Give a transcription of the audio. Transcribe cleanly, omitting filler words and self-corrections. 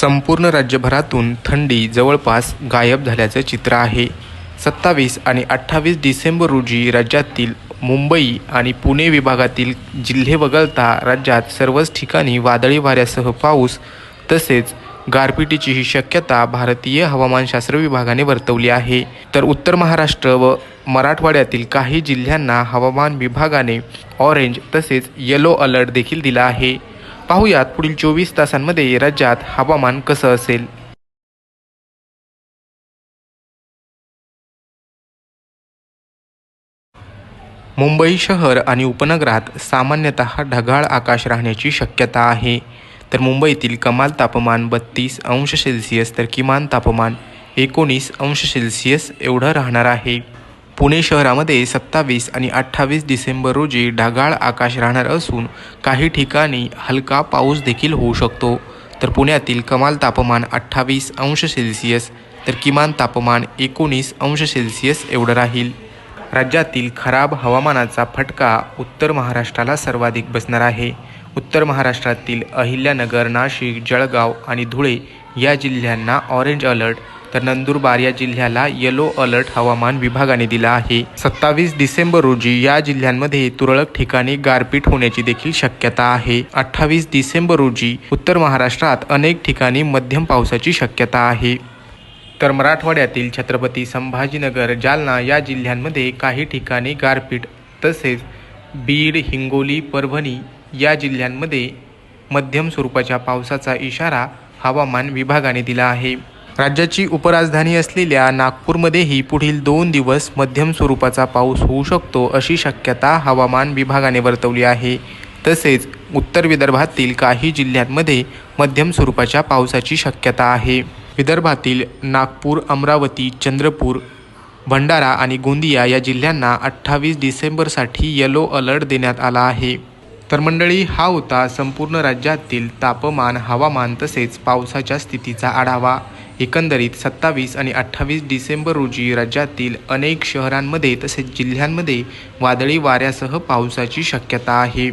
संपूर्ण राज्यभरातून थंडी जवळपास गायब झाल्याचं चित्र आहे. 27 आणि 28 डिसेंबर रोजी राज्यातील मुंबई आणि पुणे विभागातील जिल्हे वगळता राज्यात सर्वच ठिकाणी वादळी वाऱ्यासह पाऊस तसेच गारपिटीचीही शक्यता भारतीय हवामानशास्त्र विभागाने वर्तवली आहे. तर उत्तर महाराष्ट्र व मराठवाड्यातील काही जिल्ह्यांना हवामान विभागाने ऑरेंज तसेच येलो अलर्ट देखील दिला आहे. पाहुयात पुढील 24 तासांमध्ये राज्यात हवामान कसं असेल. मुंबई शहर आणि उपनगरात सामान्यतः ढगाळ आकाश राहण्याची शक्यता आहे. तर मुंबईतील कमाल तापमान 32 अंश सेल्सिअस तर किमान तापमान 19 अंश सेल्सिअस एवढं राहणार आहे. पुणे शहरामध्ये 27 आणि 28 डिसेंबर रोजी ढगाळ आकाश राहणार असून काही ठिकाणी हलका पाऊस देखील होऊ शकतो. तर पुण्यातील कमाल तापमान 28 अंश सेल्सिअस तर किमान तापमान 19 अंश सेल्सिअस एवढं राहील. राज्यातील खराब हवामानाचा फटका उत्तर महाराष्ट्राला सर्वाधिक बसणार आहे. उत्तर महाराष्ट्रातील अहिल्यानगर, नाशिक, जळगाव आणि धुळे या जिल्ह्यांना ऑरेंज अलर्ट तर नंदुरबार या जिल्ह्याला येलो अलर्ट हवामान विभागाने दिला आहे. 27 डिसेंबर रोजी या जिल्ह्यांमध्ये तुरळक ठिकाणी गारपीट होण्याची देखील शक्यता आहे. 28 डिसेंबर रोजी उत्तर महाराष्ट्रात अनेक ठिकाणी मध्यम पावसाची शक्यता आहे. तर मराठवाड्यातील छत्रपती संभाजीनगर, जालना या जिल्ह्यांमध्ये काही ठिकाणी गारपीट तसेच बीड, हिंगोली, परभणी या जिल्ह्यांमध्ये मध्यम स्वरूपाच्या पावसाचा इशारा हवामान विभागाने दिला आहे. राज्याची उपराजधानी असलेल्या नागपूरमध्येही पुढील 2 दिवस मध्यम स्वरूपाचा पाऊस होऊ शकतो अशी शक्यता हवामान विभागाने वर्तवली आहे. तसेच उत्तर विदर्भातील काही जिल्ह्यांमध्ये मध्यम स्वरूपाच्या पावसाची शक्यता आहे. विदर्भातील नागपूर, अमरावती, चंद्रपूर, भंडारा आणि गोंदिया या जिल्ह्यांना 28 डिसेंबरसाठी येलो अलर्ट देण्यात आला आहे. तर मंडळी, हा होता संपूर्ण राज्यातील तापमान, हवामान तसेच पावसाच्या स्थितीचा आढावा. एकंदरीत 27 आणि 28 डिसेंबर रोजी राज्यातील अनेक शहरांमध्ये तसेच जिल्ह्यांमध्ये वादळी वाऱ्यासह पावसाची शक्यता आहे.